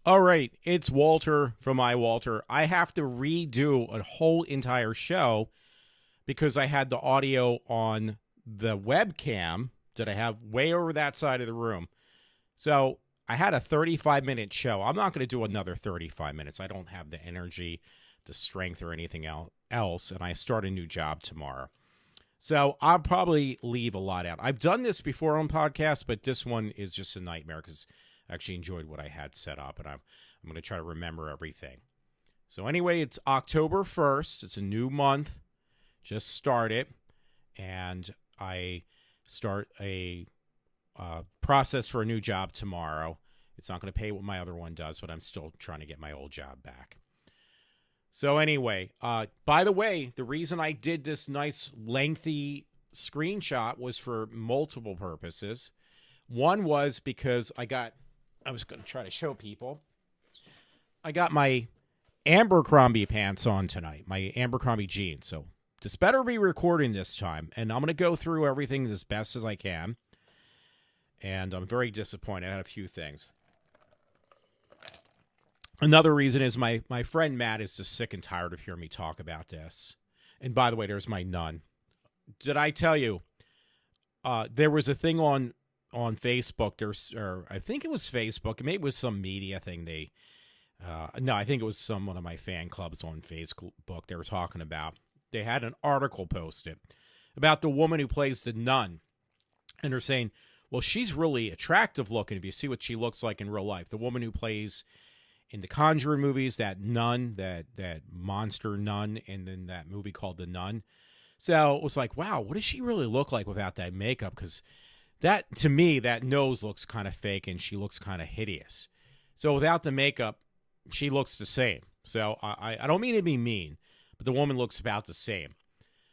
All right, it's Walter from iWalter. I have to redo a whole entire show because I had the audio on the webcam that I have way over that side of the room. So I had a 35-minute show. I'm not going to do another 35 minutes. I don't have the energy, the strength, or anything else, and I start a new job tomorrow. So I'll probably leave a lot out. I've done this before on podcasts, but this one is just a nightmare because I actually enjoyed what I had set up, and I'm going to try to remember everything. So anyway, it's October 1st. It's a new month. Just started, and I start a process for a new job tomorrow. It's not going to pay what my other one does, but I'm still trying to get my old job back. So anyway, by the way, the reason I did this nice lengthy screenshot was for multiple purposes. One was because I was going to try to show people, I got my Abercrombie pants on tonight, my Abercrombie jeans. So this better be recording this time, and I'm going to go through everything as best as I can. And I'm very disappointed. I had a few things. Another reason is my friend Matt is just sick and tired of hearing me talk about this. And by the way, there's my nun. Did I tell you there was a thing on Facebook? I think it was Facebook. Maybe it was some media thing. No, I think it was one of my fan clubs on Facebook. They were talking about. They had an article posted about the woman who plays the nun, and they're saying, well, she's really attractive looking if you see what she looks like in real life. The woman who plays in the Conjuring movies, that nun, that monster nun, and then that movie called The Nun. So it was like, wow, what does she really look like without that makeup? Because that, to me, that nose looks kind of fake and she looks kind of hideous. So without the makeup, she looks the same. So I don't mean to be mean, but the woman looks about the same.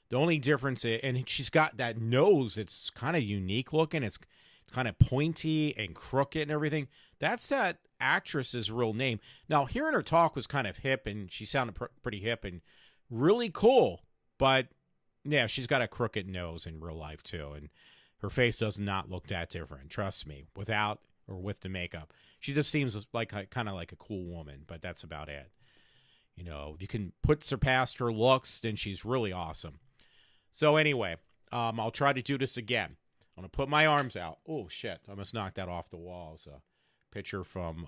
The only difference is, and she's got that nose, it's kind of unique looking. It's kind of pointy and crooked and everything. That's that actress's real name. Now, hearing her talk was kind of hip, and she sounded pretty hip and really cool. But, yeah, she's got a crooked nose in real life, too. And her face does not look that different, trust me, without or with the makeup. She just seems like kind of like a cool woman, but that's about it. You know, you can surpass her looks, then she's really awesome. So, anyway, I'll try to do this again. I'm going to put my arms out. Oh, shit. I almost knocked that off the wall. It's a picture from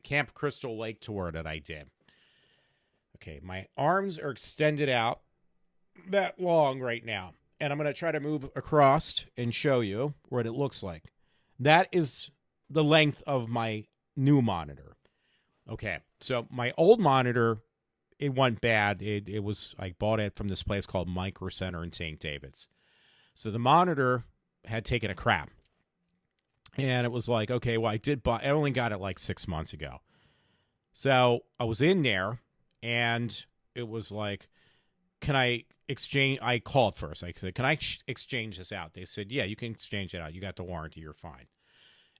Camp Crystal Lake tour that I did. Okay, my arms are extended out that long right now. And I'm going to try to move across and show you what it looks like. That is the length of my new monitor. Okay, so my old monitor, it went bad. It was, I bought it from this place called Micro Center in St. David's. So the monitor had taken a crap. And it was like, okay, well, I only got it like 6 months ago. So I was in there, and it was like, can I exchange? I called first. I said, can I exchange this out? They said, yeah, you can exchange it out. You got the warranty. You're fine.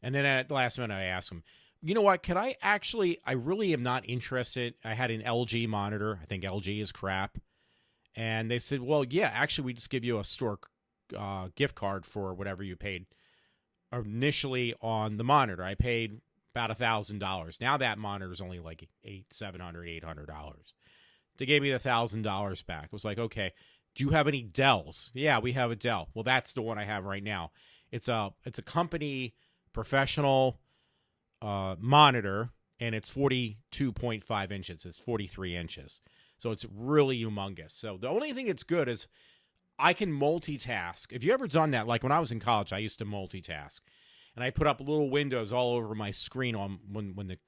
And then at the last minute, I asked them, you know what? I really am not interested. I had an LG monitor. I think LG is crap. And they said, well, yeah, actually, we just give you a store gift card for whatever you paid initially on the monitor. I paid about $1,000. Now that monitor is only like $800. They gave me the $1,000 back. It was like, okay, do you have any Dells? Yeah, we have a Dell. Well, that's the one I have right now. It's a company professional monitor, and it's 42.5 inches. It's 43 inches. So it's really humongous. So the only thing that's good is I can multitask. If you ever done that, like when I was in college, I used to multitask. And I put up little windows all over my screen on when the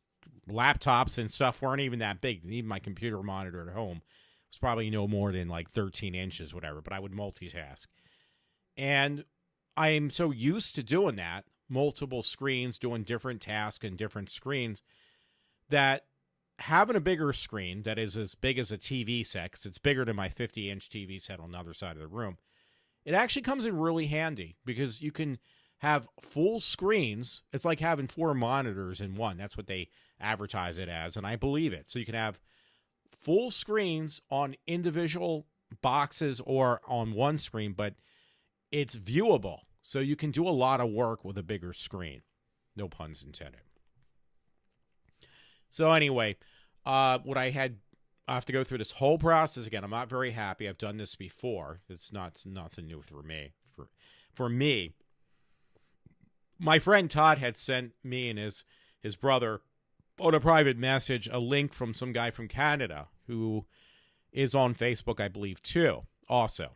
laptops and stuff weren't even that big. Even my computer monitor at home was probably no more than like 13 inches, whatever. But I would multitask. And I am so used to doing that, multiple screens, doing different tasks and different screens, that having a bigger screen that is as big as a TV set, because it's bigger than my 50-inch TV set on the other side of the room, it actually comes in really handy because you can have full screens. It's like having 4 monitors in one. That's what they advertise it as, and I believe it. So you can have full screens on individual boxes or on one screen, but it's viewable. So you can do a lot of work with a bigger screen. No puns intended. So anyway, what I have to go through this whole process again. I'm not very happy. I've done this before. It's nothing new for me. For me, my friend Todd had sent me and his brother on a private message a link from some guy from Canada who is on Facebook, I believe, too, also.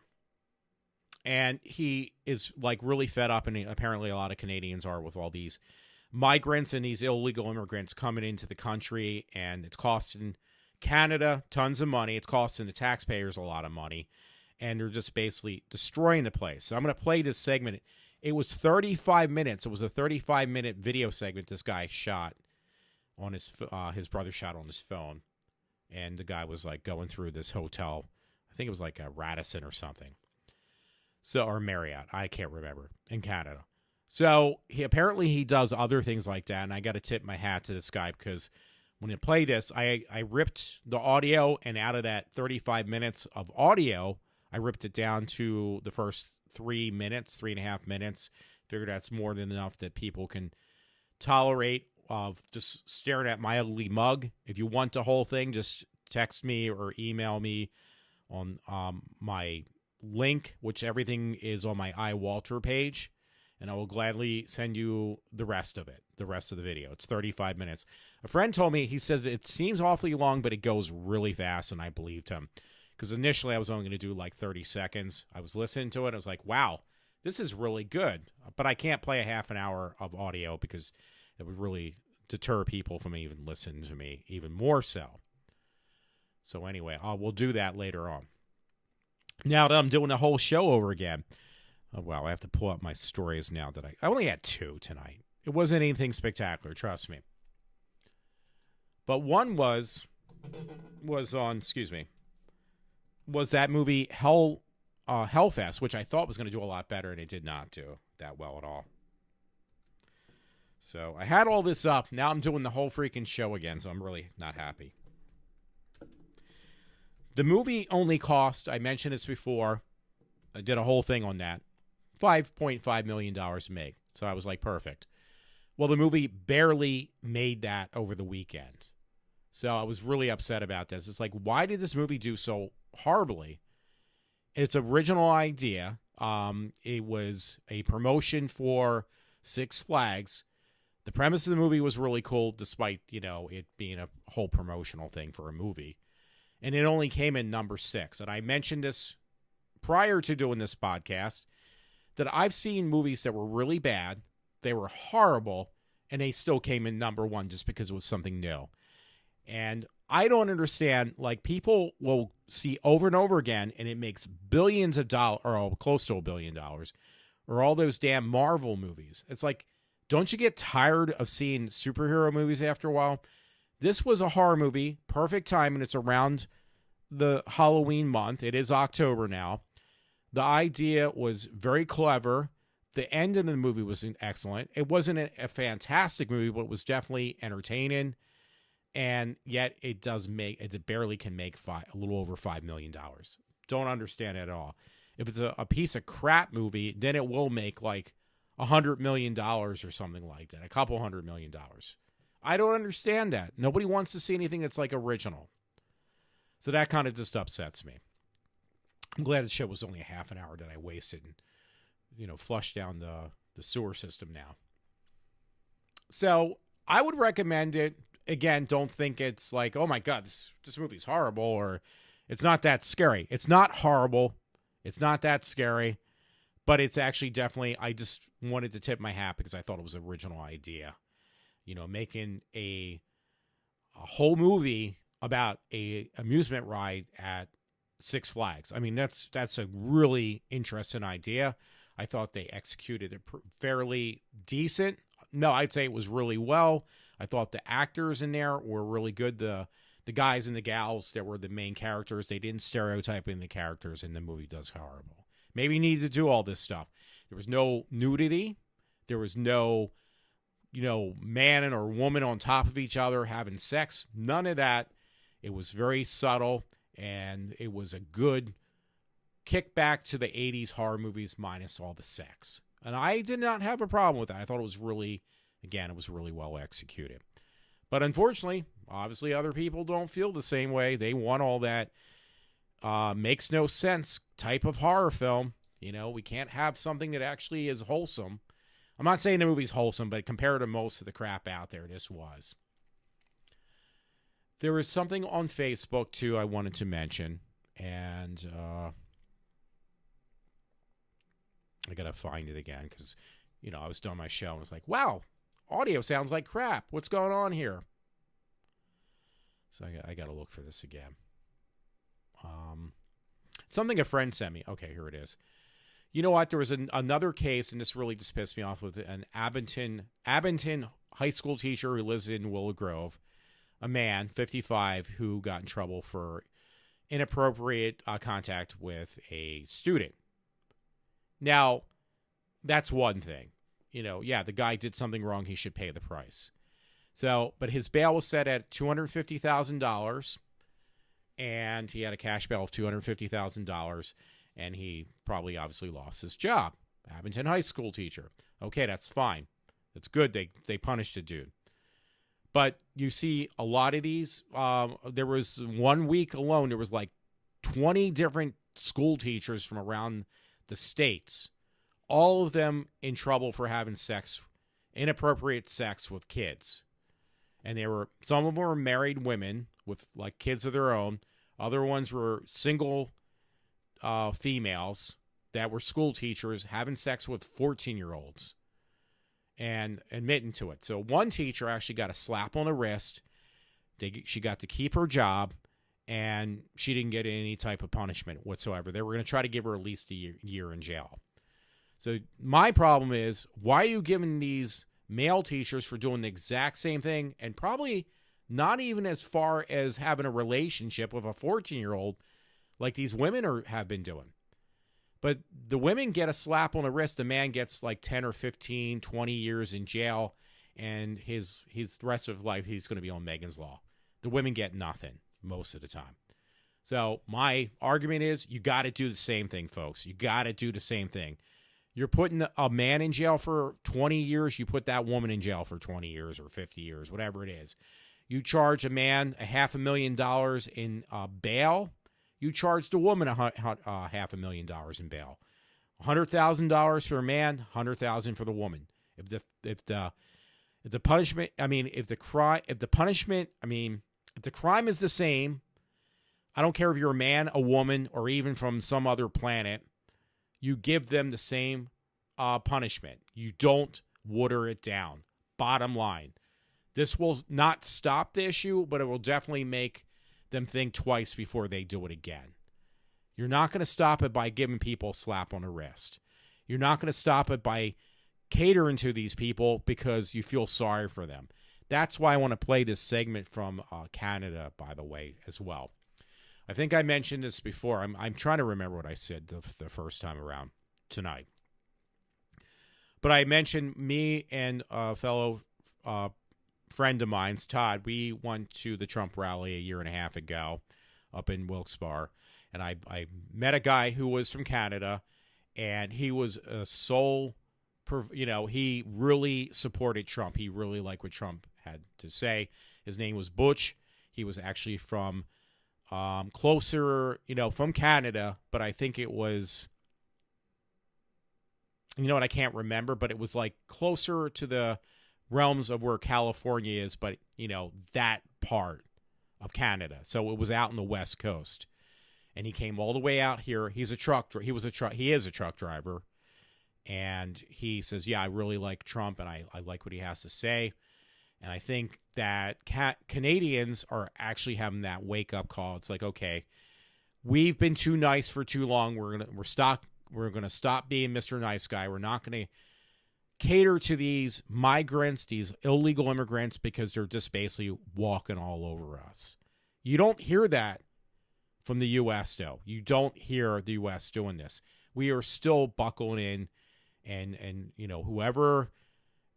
And he is like really fed up, and apparently a lot of Canadians are, with all these migrants and these illegal immigrants coming into the country, and it's costing Canada tons of money. It's costing the taxpayers a lot of money, and they're just basically destroying the place. So I'm going to play this segment. It was 35 minutes. It was a 35-minute video segment this guy shot on his brother shot on his phone, and the guy was like going through this hotel. I think it was like a Radisson or something. So, or Marriott, I can't remember, in Canada. So he does other things like that, and I got to tip my hat to this guy, because when I play this, I ripped the audio, and out of that 35 minutes of audio, I ripped it down to the first 3 minutes, 3.5 minutes. Figured that's more than enough that people can tolerate of just staring at my ugly mug. If you want the whole thing, just text me or email me on my link, which everything is on my iWalter page, and I will gladly send you the rest of it, the rest of the video. It's 35 minutes. A friend told me, he says it seems awfully long, but it goes really fast, and I believed him. Because initially I was only going to do like 30 seconds. I was listening to it. I was like, wow, this is really good. But I can't play a half an hour of audio because it would really deter people from even listening to me even more so. So anyway, we'll do that later on. Now that I'm doing the whole show over again, well, I have to pull up my stories now that I only had 2 tonight. It wasn't anything spectacular, trust me. But one was that movie Hellfest, which I thought was going to do a lot better, and it did not do that well at all. So I had all this up. Now I'm doing the whole freaking show again, so I'm really not happy. The movie only cost, I mentioned this before, I did a whole thing on that, $5.5 million to make. So I was like, perfect. Well, the movie barely made that over the weekend. So I was really upset about this. It's like, why did this movie do so horribly? It's original idea. It was a promotion for Six Flags. The premise of the movie was really cool, despite, it being a whole promotional thing for a movie. And it only came in number 6. And I mentioned this prior to doing this podcast, that I've seen movies that were really bad, they were horrible, and they still came in number 1 just because it was something new. And I don't understand, like, people will see over and over again, and it makes billions of dollars, or close to $1 billion, or all those damn Marvel movies. It's like, don't you get tired of seeing superhero movies after a while? This was a horror movie, perfect time, and it's around the Halloween month. It is October now. The idea was very clever. The end of the movie was excellent. It wasn't a fantastic movie, but it was definitely entertaining. And yet it barely can make a little over $5 million. Don't understand it at all. If it's a piece of crap movie, then it will make like $100 million or something like that. A couple $100 million. I don't understand that. Nobody wants to see anything that's like original. So that kind of just upsets me. I'm glad the show was only a half an hour that I wasted and, flushed down the sewer system now. So I would recommend it. Again, don't think it's like, oh my God, this movie's horrible, or it's not that scary. It's not horrible. It's not that scary. But it's actually definitely, I just wanted to tip my hat because I thought it was an original idea. Making a whole movie about a amusement ride at Six Flags. I mean, that's a really interesting idea. I thought they executed it fairly decent. No, I'd say it was really well. I thought the actors in there were really good. The guys and the gals that were the main characters, they didn't stereotype in the characters, and the movie does horrible. Maybe you need to do all this stuff. There was no nudity. There was no man or woman on top of each other having sex. None of that. It was very subtle, and it was a good kickback to the 80s horror movies minus all the sex. And I did not have a problem with that. I thought it was really well executed. But unfortunately, Obviously, other people don't feel the same way. They want all that makes no sense type of horror film. You know, we can't have something that actually is wholesome. I'm not saying the movie's wholesome, but compared to most of the crap out there, this was. There was something on Facebook, too, I wanted to mention. And I got to find it again because, you know, I was doing my show and I was like, wow, audio sounds like crap. What's going on here? So I got to look for this again. Something a friend sent me. Okay, here it is. You know what? There was another case, and this really just pissed me off, with an Abington high school teacher who lives in Willow Grove, a man, 55, who got in trouble for inappropriate contact with a student. Now, that's one thing. You know, yeah, the guy did something wrong. He should pay the price. So, but his bail was set at $250,000, and he had a cash bail of $250,000, and he probably obviously lost his job. Abington high school teacher. Okay, that's fine. That's good. They punished the dude. But you see a lot of these. There was 1 week alone, there was like 20 different school teachers from around the states, all of them in trouble for having inappropriate sex with kids. And some of them were married women with like kids of their own. Other ones were single females that were school teachers having sex with 14-year-olds and admitting to it. So one teacher actually got a slap on the wrist. She got to keep her job, and she didn't get any type of punishment whatsoever. They were going to try to give her at least a year in jail. So my problem is, why are you giving these male teachers for doing the exact same thing, and probably not even as far as having a relationship with a 14-year-old like these women have been doing? But the women get a slap on the wrist. The man gets like 10 or 15, 20 years in jail, and his the rest of his life he's going to be on Megan's Law. The women get nothing most of the time. So my argument is, you got to do the same thing, folks. You got to do the same thing. You're putting a man in jail for 20 years. You put that woman in jail for 20 years or 50 years, whatever it is. You charge a man $500,000 in bail. You charge the woman $500,000 in bail. $100,000 for a man, $100,000 for the woman. If the crime is the same, I don't care if you're a man, a woman, or even from some other planet, you give them the same punishment. You don't water it down. Bottom line. This will not stop the issue, but it will definitely make them think twice before they do it again. You're not going to stop it by giving people a slap on the wrist. You're not going to stop it by catering to these people because you feel sorry for them. That's why I want to play this segment from Canada, by the way, as well. I think I mentioned this before. I'm trying to remember what I said the first time around tonight. But I mentioned me and a fellow friend of mine's, Todd. We went to the Trump rally a year and a half ago up in Wilkes-Barre. And I met a guy who was from Canada, and he was a he really supported Trump. He really liked what Trump had to say. His name was Butch. He was actually from closer, from Canada, but I think it was, I can't remember, but it was like closer to the realms of where California is, but, that part of Canada. So it was out on the West Coast. And he came all the way out here. He is a truck driver. And he says, yeah, I really like Trump, and I like what he has to say. And I think that Canadians are actually having that wake-up call. It's like, okay, we've been too nice for too long. We're gonna stop being Mr. Nice Guy. We're not gonna cater to these migrants, these illegal immigrants, because they're just basically walking all over us. You don't hear that from the U.S., though. You don't hear the U.S. doing this. We are still buckling in, and whoever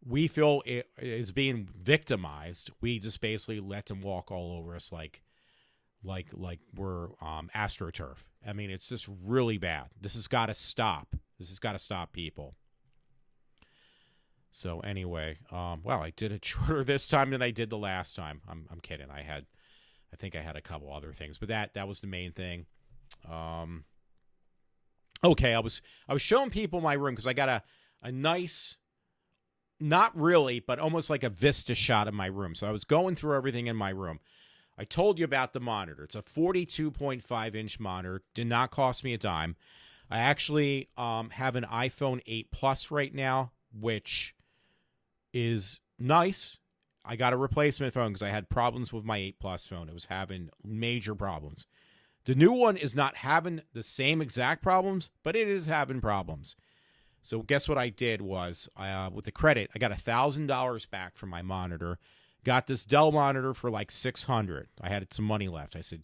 we feel is being victimized, we just basically let them walk all over us like we're AstroTurf. I mean, it's just really bad. This has got to stop. This has got to stop, people. So anyway, well, I did it shorter this time than I did the last time. I'm kidding. I think I had a couple other things, but that was the main thing. Okay, I was showing people my room because I got a nice, not really, but almost like a vista shot of my room. So I was going through everything in my room. I told you about the monitor. It's a 42.5-inch monitor. Did not cost me a dime. I actually have an iPhone 8 Plus right now, which is nice. I got a replacement phone because I had problems with my 8 Plus phone. It was having major problems. The new one is not having the same exact problems, but it is having problems. So guess what I did was, with the credit, I got $1,000 back from my monitor. Got this Dell monitor for like $600. I had some money left. I said,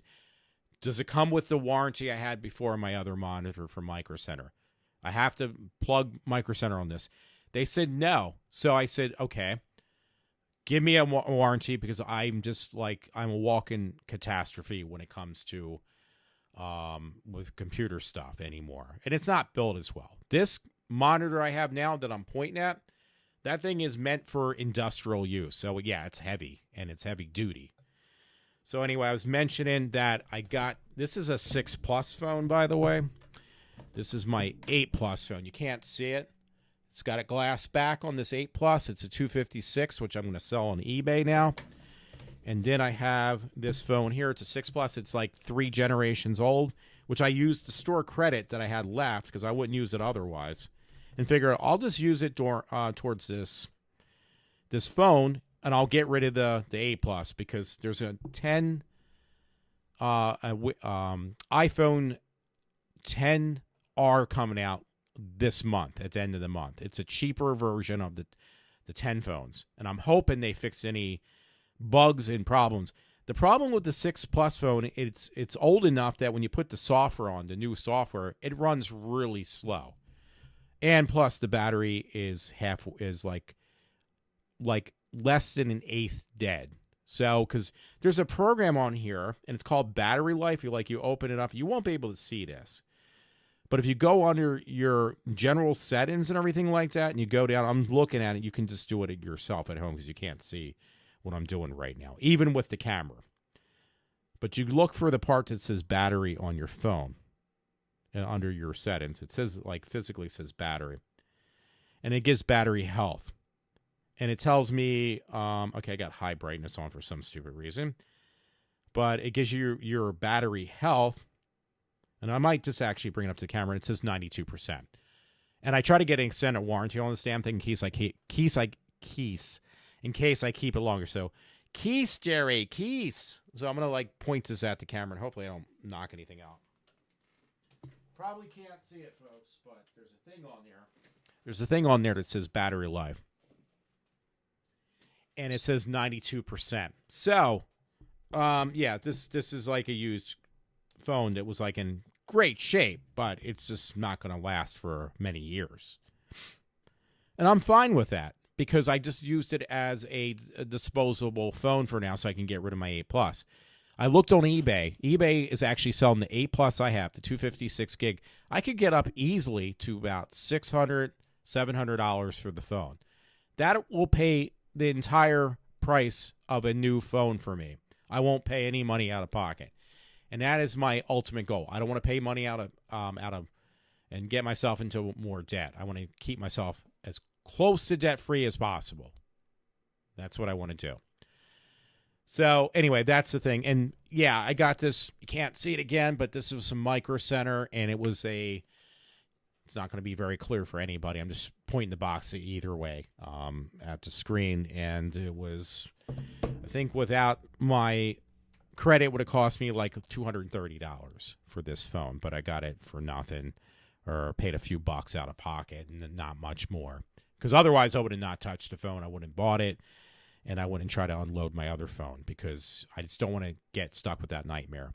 does it come with the warranty I had before on my other monitor from Micro Center? I have to plug Micro Center on this. They said no. So I said, okay, give me a warranty because I'm a walking catastrophe when it comes to with computer stuff anymore. And it's not built as well. This monitor I have now that I'm pointing at, that thing is meant for industrial use. So yeah, it's heavy and it's heavy duty. So anyway, I was mentioning that this is a 6 Plus phone, by the way. This is my 8 Plus phone. You can't see it. It's got a glass back on this 8 Plus. It's a 256, which I'm going to sell on eBay now. And then I have this phone here. It's a 6 Plus. It's like 3 generations old, which I used to store credit that I had left because I wouldn't use it otherwise. And figure I'll just use it towards this phone, and I'll get rid of the 8 Plus because there's a iPhone 10R coming out this month at the end of the month. It's a cheaper version of the 10 phones, and I'm hoping they fix any bugs and problems. The problem with the 6 Plus phone, it's old enough that when you put the software on, the new software, it runs really slow. And plus the battery is like less than an eighth dead. So, because there's a program on here, and it's called Battery Life. You open it up, you won't be able to see this. But if you go under your general settings and everything like that, and you go down, I'm looking at it, you can just do it yourself at home because you can't see what I'm doing right now, even with the camera. But you look for the part that says battery on your phone and under your settings. It says, physically says battery. And it gives battery health. And it tells me, okay, I got high brightness on for some stupid reason. But it gives you your battery health. And I might just actually bring it up to the camera. It says 92%. And I try to get an extended warranty on this damn thing in case I keep it longer. So, keys, Jerry, keys. So I'm going to point this at the camera and hopefully I don't knock anything out. Probably can't see it, folks, but there's a thing on there. There's a thing on there that says battery life. And it says 92%. So, yeah, this is like a used phone that was in great shape, but it's just not going to last for many years. And I'm fine with that because I just used it as a disposable phone for now so I can get rid of my 8 Plus. I looked on eBay. eBay is actually selling the 8 Plus I have, the 256 gig. I could get up easily to about $600, $700 for the phone. That will pay the entire price of a new phone for me. I won't pay any money out of pocket. And that is my ultimate goal. I don't want to pay money out of and get myself into more debt. I want to keep myself as close to debt-free as possible. That's what I want to do. So, anyway, that's the thing. And, yeah, I got this. You can't see it again, but this was some Micro Center, and it was it's not going to be very clear for anybody. I'm just pointing the box either way at the screen. And it was, I think without my credit, would have cost me like $230 for this phone, but I got it for nothing or paid a few bucks out of pocket and not much more. Because otherwise I would have not touched the phone. I wouldn't have bought it, and I wouldn't try to unload my other phone because I just don't want to get stuck with that nightmare.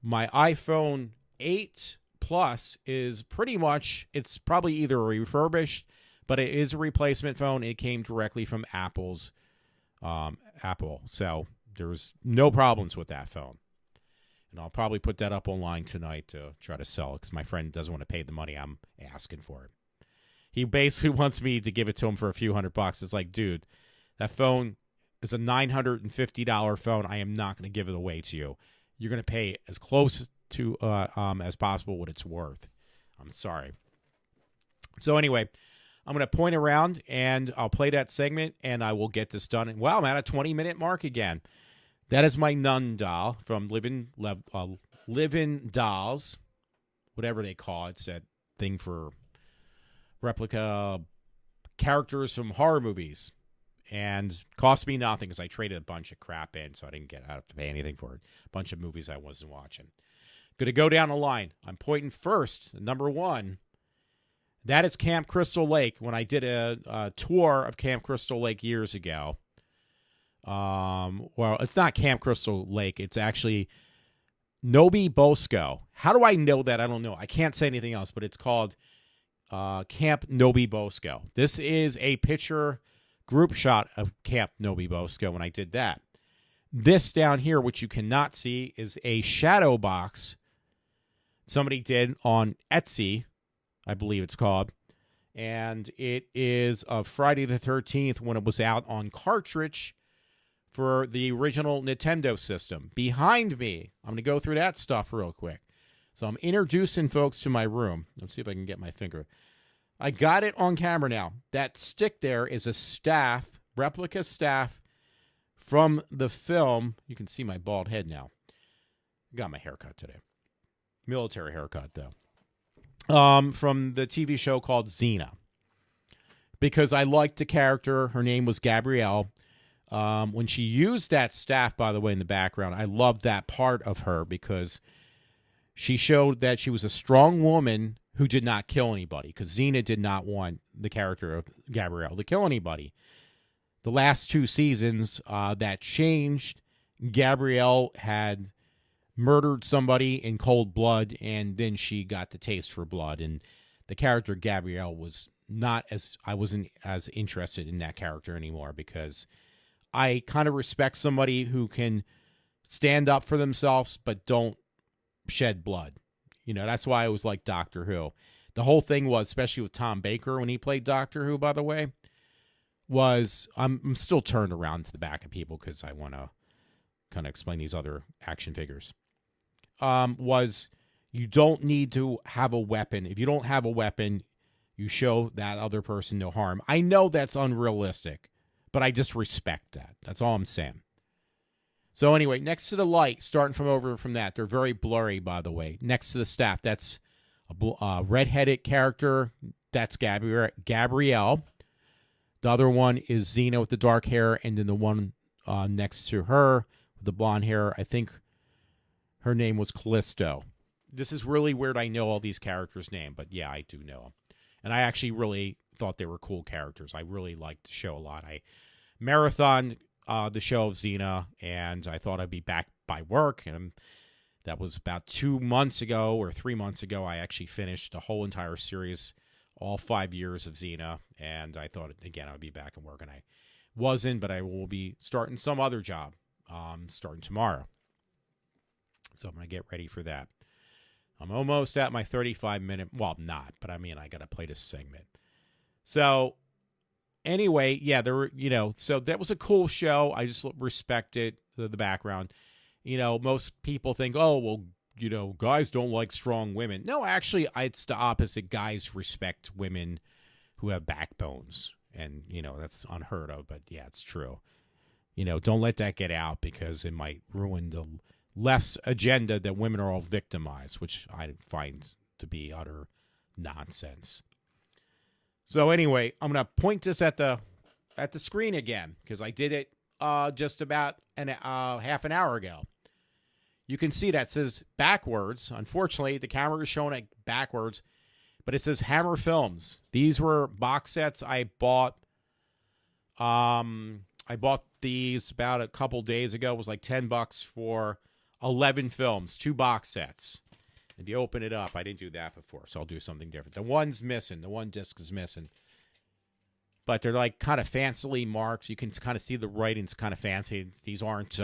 My iPhone 8 Plus is pretty much, it's probably either refurbished, but it is a replacement phone. It came directly from Apple. So there was no problems with that phone. And I'll probably put that up online tonight to try to sell it because my friend doesn't want to pay the money I'm asking for it. He basically wants me to give it to him for a few $100. It's like, dude, that phone is a $950 phone. I am not going to give it away to you. You're going to pay as close to as possible what it's worth. I'm sorry. So anyway, I'm going to point around, and I'll play that segment, and I will get this done. And, wow, I'm at a 20-minute mark again. That is my nun doll from Living Dolls, whatever they call it. It's that thing for replica characters from horror movies. And cost me nothing because I traded a bunch of crap in, so I didn't have to pay anything for it. A bunch of movies I wasn't watching. Going to go down the line. I'm pointing first, number one. That is Camp Crystal Lake. When I did a tour of Camp Crystal Lake years ago. Well, it's not Camp Crystal Lake. It's actually Nobi Bosco. How do I know that? I don't know. I can't say anything else, but it's called Camp Nobi Bosco. This is a picture group shot of Camp Nobi Bosco when I did that. This down here, which you cannot see, is a shadow box somebody did on Etsy, I believe it's called. And it is of Friday the 13th when it was out on cartridge for the original Nintendo system. Behind me, I'm going to go through that stuff real quick. So I'm introducing folks to my room. Let's see if I can get my finger. I got it on camera now. That stick there is a staff, replica staff from the film. You can see my bald head now. Got my haircut today. Military haircut, though. From the TV show called Xena. Because I liked the character. Her name was Gabrielle. When she used that staff, by the way, in the background, I loved that part of her because she showed that she was a strong woman who did not kill anybody, because Xena did not want the character of Gabrielle to kill anybody. The last two seasons, that changed. Gabrielle had murdered somebody in cold blood, and then she got the taste for blood. And the character Gabrielle was not as, I wasn't as interested in that character anymore, because I kind of respect somebody who can stand up for themselves but don't shed blood. You know, that's why I was like Doctor Who. The whole thing was, especially with Tom Baker when he played Doctor Who, by the way, was, I'm still turned around to the back of people because I want to kind of explain these other action figures. Was you don't need to have a weapon. If you don't have a weapon, you show that other person no harm. I know that's unrealistic, but I just respect that. That's all I'm saying. So anyway, next to the light, starting from over from that, they're very blurry, by the way. Next to the staff, that's a redheaded character. That's Gabrielle. The other one is Xena with the dark hair, and then the one next to her with the blonde hair, I think her name was Callisto. This is really weird. I know all these characters' names, but yeah, I do know them. And I actually really thought they were cool characters. I really liked the show a lot. I marathoned the show of Xena, and I thought I'd be back by work, and that was about 2 months ago or 3 months ago. I actually finished the whole entire series, all 5 years of Xena, and I thought, again, I'd be back at work, and I wasn't, but I will be starting some other job starting tomorrow. So I'm going to get ready for that. I'm almost at my 35-minute, well, I'm not, but I mean, I got to play this segment. So anyway, yeah, there were, you know, so that was a cool show. I just respected the background. You know, most people think, oh, well, you know, guys don't like strong women. No, actually, it's the opposite. Guys respect women who have backbones. And, you know, that's unheard of, but yeah, it's true. You know, don't let that get out because it might ruin the left's agenda that women are all victimized, which I find to be utter nonsense. So anyway, I'm going to point this at the screen again because I did it just about half an hour ago. You can see that says backwards. Unfortunately, the camera is showing it backwards, but it says Hammer Films. These were box sets I bought. I bought these about a couple days ago. It was like $10 for 11 films, 2 box sets. If you open it up, I didn't do that before, so I'll do something different. The one's missing. The one disc is missing. But they're like kind of fancily marked. You can kind of see the writing's kind of fancy. These aren't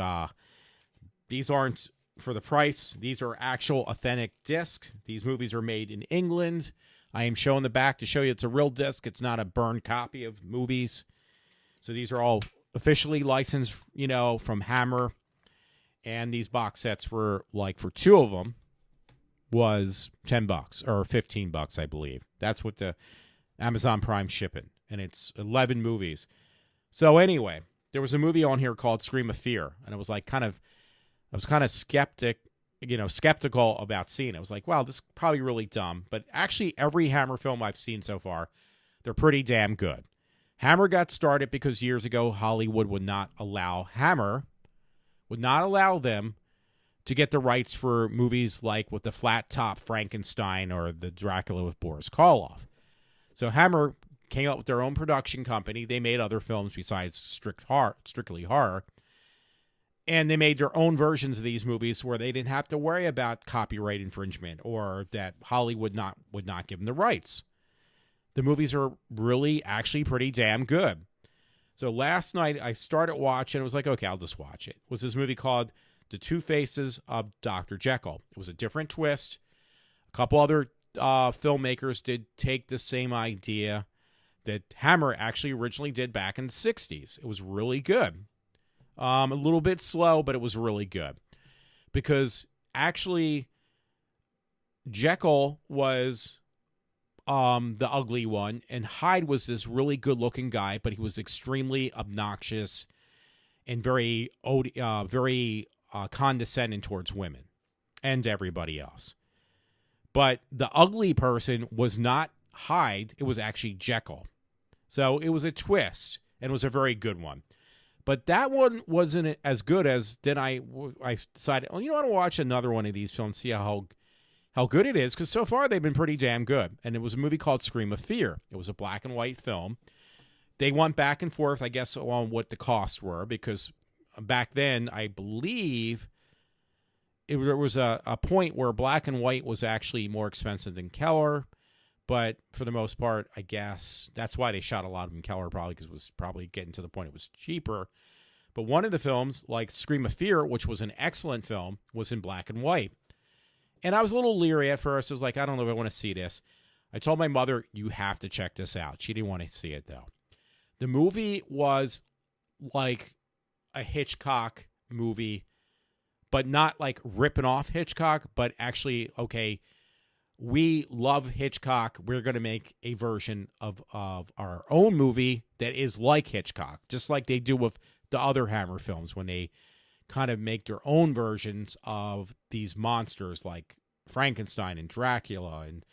for the price. These are actual authentic discs. These movies are made in England. I am showing the back to show you it's a real disc. It's not a burned copy of movies. So these are all officially licensed, from Hammer. And these box sets were, like, for 2 of them, was $10 or $15, I believe. That's what the Amazon Prime shipping. And it's 11 movies. So anyway, there was a movie on here called Scream of Fear. And it was like I was kind of skeptical about seeing it. I was like, wow, this is probably really dumb. But actually, every Hammer film I've seen so far, they're pretty damn good. Hammer got started because years ago, Hollywood would not allow them to get the rights for movies like with the flat top Frankenstein or the Dracula with Boris Karloff. So Hammer came up with their own production company. They made other films besides strictly horror. And they made their own versions of these movies where they didn't have to worry about copyright infringement or that Hollywood would not give them the rights. The movies are really actually pretty damn good. So last night I started watching. I was like, okay, I'll just watch it. It was this movie called The Two Faces of Dr. Jekyll. It was a different twist. A couple other filmmakers did take the same idea that Hammer actually originally did back in the 60s. It was really good. A little bit slow, but it was really good. Because actually, Jekyll was the ugly one, and Hyde was this really good-looking guy, but he was extremely obnoxious and very condescending towards women and everybody else. But the ugly person was not Hyde. It was actually Jekyll. So it was a twist, and it was a very good one. But that one wasn't as good as then I decided, I want to watch another one of these films, see how good it is, because so far they've been pretty damn good. And it was a movie called Scream of Fear. It was a black and white film. They went back and forth, I guess, on what the costs were, because back then, I believe there was a point where black and white was actually more expensive than color. But for the most part, I guess that's why they shot a lot of them in color, probably because it was probably getting to the point it was cheaper. But one of the films, like Scream of Fear, which was an excellent film, was in black and white. And I was a little leery at first. I was like, I don't know if I want to see this. I told my mother, you have to check this out. She didn't want to see it, though. The movie was like a Hitchcock movie, but not like ripping off Hitchcock, but actually, okay, we love Hitchcock. We're going to make a version of our own movie that is like Hitchcock, just like they do with the other Hammer films when they kind of make their own versions of these monsters like Frankenstein and Dracula and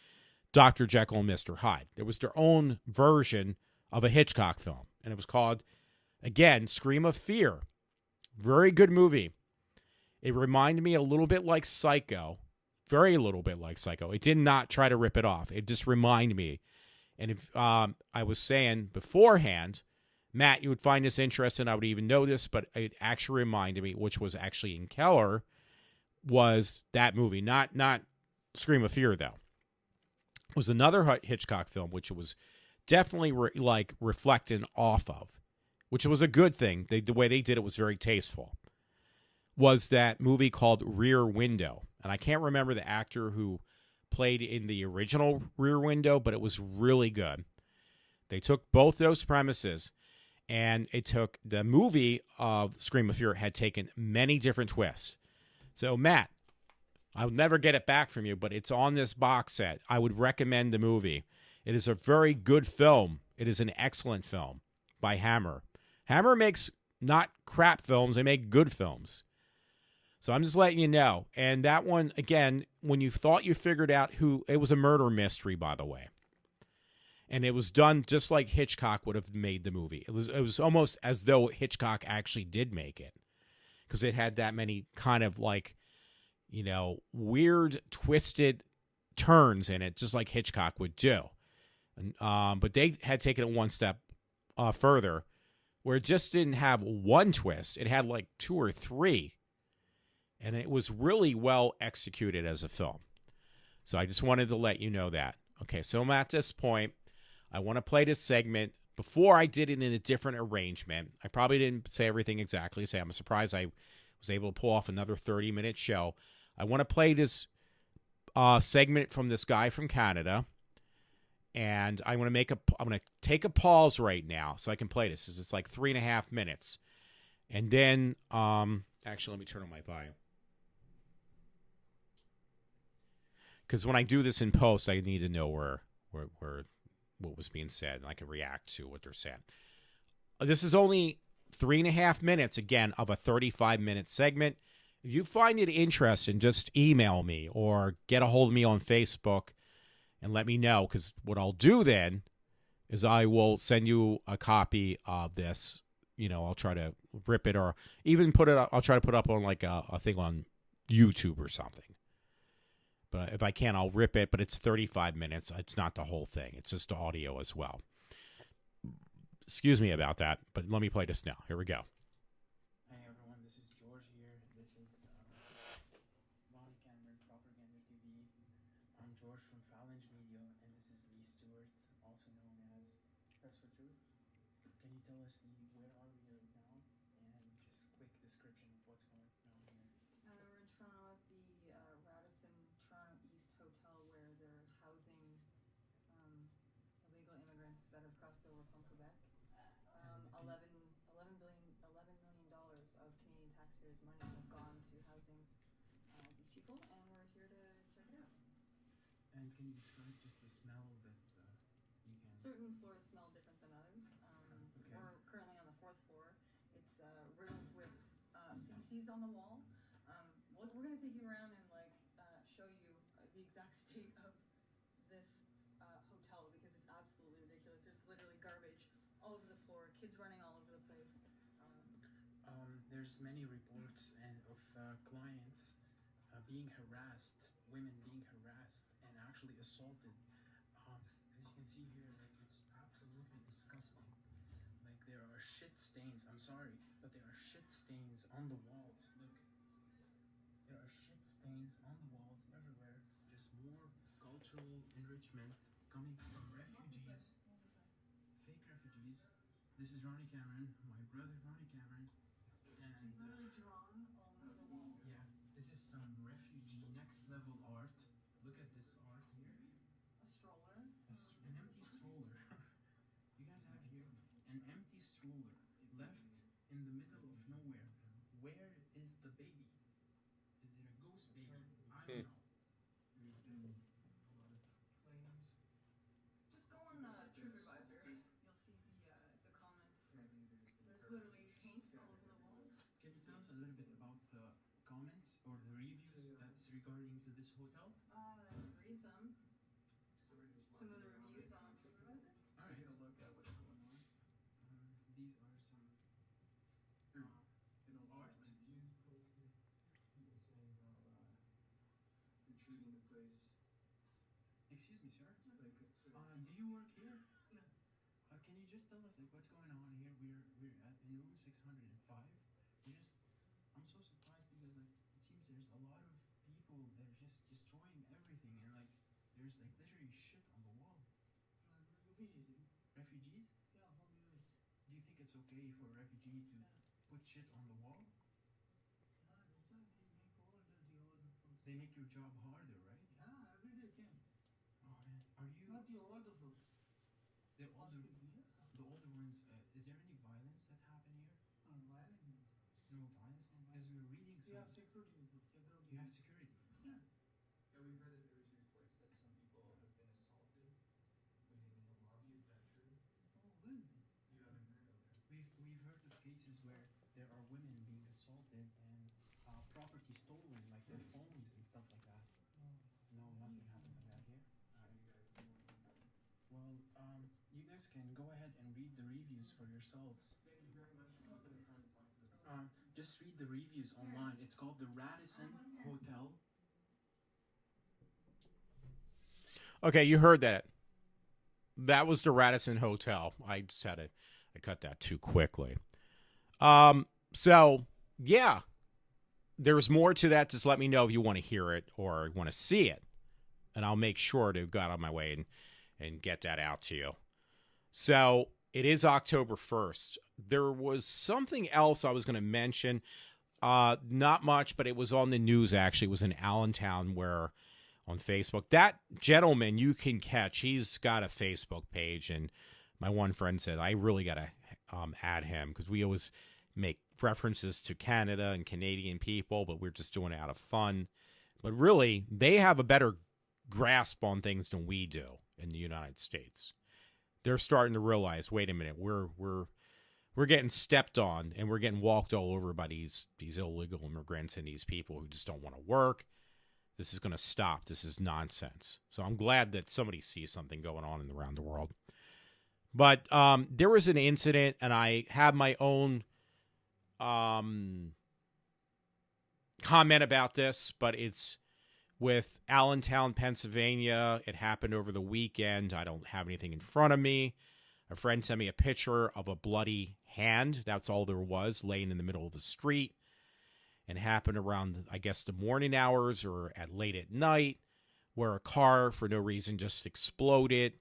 Dr. Jekyll and Mr. Hyde. It was their own version of a Hitchcock film, and it was called, again, Scream of Fear. Very good movie. It reminded me a little bit like Psycho. Very little bit like Psycho. It did not try to rip it off. It just reminded me. And if I was saying beforehand, Matt, you would find this interesting. I would even know this, but it actually reminded me, which was actually in Keller, was that movie. Not Scream of Fear, though. It was another Hitchcock film, which it was definitely reflecting off of, which was a good thing. The way they did it was very tasteful. Was that movie called Rear Window. And I can't remember the actor who played in the original Rear Window, but it was really good. They took both those premises, and it took the movie of Scream of Fear had taken many different twists. So, Matt, I would never get it back from you, but it's on this box set. I would recommend the movie. It is a very good film. It is an excellent film by Hammer. Hammer makes not crap films. They make good films. So I'm just letting you know. And that one, again, when you thought you figured out who, it was a murder mystery, by the way. And it was done just like Hitchcock would have made the movie. It was almost as though Hitchcock actually did make it. Because it had that many kind of like, weird, twisted turns in it, just like Hitchcock would do. And, but they had taken it one step further, where it just didn't have one twist. It had like 2 or 3. And it was really well executed as a film. So I just wanted to let you know that. Okay, so I'm at this point. I want to play this segment. Before I did it in a different arrangement. I probably didn't say everything exactly. So I'm surprised I was able to pull off another 30-minute show. I want to play this segment from this guy from Canada. and I'm gonna take a pause right now so I can play this. It's like 3.5 minutes, and then actually let me turn on my volume because when I do this in post, I need to know where what was being said, and I can react to what they're saying. This is only 3.5 minutes again of a 35-minute segment. If you find it interesting, just email me or get a hold of me on Facebook and let me know, because what I'll do then is I will send you a copy of this. I'll try to rip it or even put it up. I'll try to put it up on like a thing on YouTube or something. But if I can, I'll rip it. But it's 35 minutes. It's not the whole thing. It's just audio as well. Excuse me about that, but let me play this now. Here we go. Hey everyone, this is George here. This is Ronnie Cameron, Propaganda TV. I'm George from Phalange Media, and this is Lee Stewart, also known as Press for Truth. Can you tell us, Lee, where are we right now? And just quick description of what's going on here. We're in Toronto at the Radisson Toronto East Hotel, where they're housing illegal immigrants that have crossed over from Quebec. 11 million dollars of Canadian taxpayers' money have gone to housing these people, and we're here to check it out. And can you describe just the smell that you can... Certain floors smell different than others. Okay. We're currently on the 4th floor. It's riddled with feces on the wall. We're going to take you around and show you the exact state of this hotel, because it's absolutely ridiculous. There's literally garbage all over the floor, kids running all over the place. There's many reports of clients being harassed, women being harassed and actually assaulted. As you can see here, like, it's absolutely disgusting. Like, there are shit stains. I'm sorry, but there are shit stains on the walls. Look, there are shit stains on the walls everywhere. Just more cultural enrichment coming from refugees, fake refugees. This is Ronnie Cameron, my brother Ronnie Cameron. And He's literally drawn all over the walls. yeah, this is some refugee next level art. Look at this art here. A stroller. An empty stroller. You guys have here an empty stroller left in the middle of nowhere. Where is the baby? Is it a ghost baby? I don't know. There's been a lot of planes. Just go on TripAdvisor. You'll see the comments. Apparently there's been There's literally paint all over the walls. Can you tell us a little bit about the comments or the reviews that's regarding to this hotel? Read some. So we're just Some of the walking around reviews with on people. TripAdvisor. All right. Taking a look at what's going on. These are some There's been a lot art. of reviews posted. People saying how they're treating the place Excuse me, sir. like a sort of Do you work here? Yeah. Can you just tell us like what's going on here? We're at in room 605. I'm so surprised because like it seems there's a lot of people that are just destroying everything, and like there's like literally shit on the wall. refugees. Refugees? Yeah, homeless. Do you think it's okay for a refugee to put shit on the wall? Yeah, that's why they make all the other folks. They make your job harder, right? Yeah, every day same. Oh man, are you Not the older folks. the older Yeah. the older ones? Is there any violence that happen here? Violent. No violence, because we were reading We some. have security. Security. You have security. Yeah. Yeah, we heard that there was reports that some people have been assaulted waiting in the lobby. Is that true? Oh, when? You haven't heard? Okay. We've heard of cases where there are women being assaulted and property stolen, like their phones and stuff like that. No, nothing happens like that here. So you guys know anything about it? Well, you guys can go ahead and read the reviews for yourselves. Thank you very much for taking the time to talk to us. Just read the reviews online. It's called the Radisson Hotel. Okay, you heard that. That was the Radisson Hotel. I cut that too quickly. So yeah, there's more to that. Just let me know if you want to hear it or want to see it, and I'll make sure to go out of my way and get that out to you. So it is October 1st. There was something else I was going to mention. Not much, but it was on the news, actually. It was in Allentown, where on Facebook. That gentleman you can catch. He's got a Facebook page, and my one friend said, I really got to add him because we always make references to Canada and Canadian people, but we're just doing it out of fun. But really, they have a better grasp on things than we do in the United States. They're starting to realize, wait a minute, we're getting stepped on, and we're getting walked all over by these illegal immigrants and these people who just don't want to work. This is going to stop. This is nonsense. So I'm glad that somebody sees something going on around the world. But there was an incident, and I have my own comment about this, but it's with Allentown, Pennsylvania. It happened over the weekend. I don't have anything in front of me. A friend sent me a picture of a bloody hand. That's all there was, laying in the middle of the street. And happened around, I guess, the morning hours or late at night, where a car, for no reason, just exploded.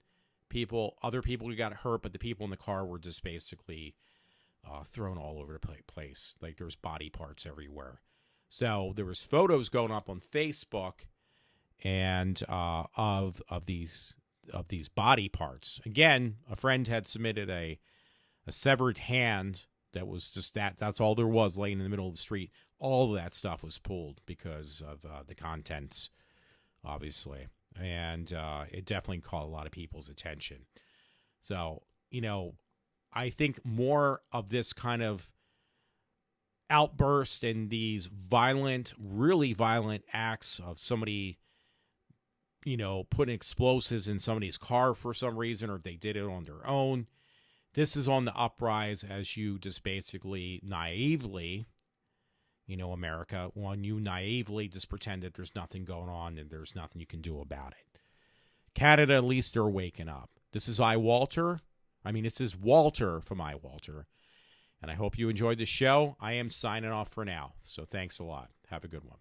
Other people got hurt, but the people in the car were just basically thrown all over the place. Like, there was body parts everywhere. So there was photos going up on Facebook and of these body parts. Again, a friend had submitted a severed hand that was just that's all there was, laying in the middle of the street. All of that stuff was pulled because of the contents, obviously. And it definitely caught a lot of people's attention. So, I think more of this kind of outburst and these violent, really violent acts of somebody, putting explosives in somebody's car for some reason, or if they did it on their own. This is on the uprise as you just basically naively, America, when you naively just pretend that there's nothing going on and there's nothing you can do about it. Canada, at least they're waking up. This is iWalter. This is Walter from iWalter. And I hope you enjoyed the show. I am signing off for now. So thanks a lot. Have a good one.